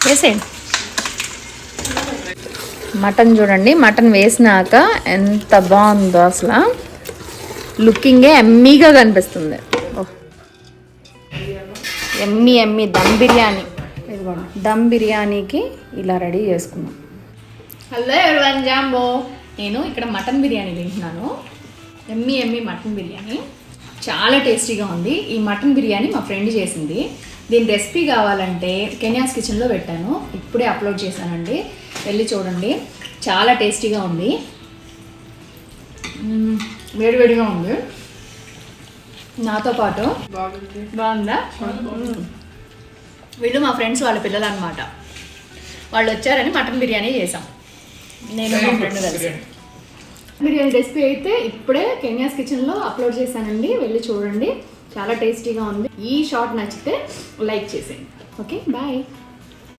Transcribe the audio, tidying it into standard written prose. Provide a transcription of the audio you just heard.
వేసేయండి. మటన్ చూడండి, మటన్ వేసినాక ఎంత బాగుందో అసలు, లుకింగే ఎమ్మీగా కనిపిస్తుంది. ఎమ్మీ ఎమ్మీ దమ్ బిర్యానీ. దమ్ బిర్యానీకి ఇలా రెడీ చేసుకున్నాం. హలో ఎవరివన్, జాంబో. నేను ఇక్కడ మటన్ బిర్యానీ తింటున్నాను. ఎమ్మీ ఎమ్మీ మటన్ బిర్యానీ చాలా టేస్టీగా ఉంది. ఈ మటన్ బిర్యానీ మా ఫ్రెండ్ చేసింది. దీని రెసిపీ కావాలంటే కెన్యాస్ కిచెన్లో పెట్టాను, ఇప్పుడే అప్లోడ్ చేశానండి, వెళ్ళి చూడండి. చాలా టేస్టీగా ఉంది, వేడివేడిగా ఉంది. నాతో పాటు బాగుందా? వీళ్ళు మా ఫ్రెండ్స్ వాళ్ళ పిల్లలు అనమాట. వాళ్ళు వచ్చారని మటన్ బిర్యానీ చేసాం, నేను మా ఫ్రెండ్ కలిసి. బిర్యానీ రెసిపీ అయితే ఇప్పుడే కెన్యాస్ కిచెన్లో అప్లోడ్ చేశానండి, వెళ్ళి చూడండి. చాలా టేస్టీగా ఉంది. ఈ షార్ట్ నచ్చితే లైక్ చేసేయండి. Okay, bye.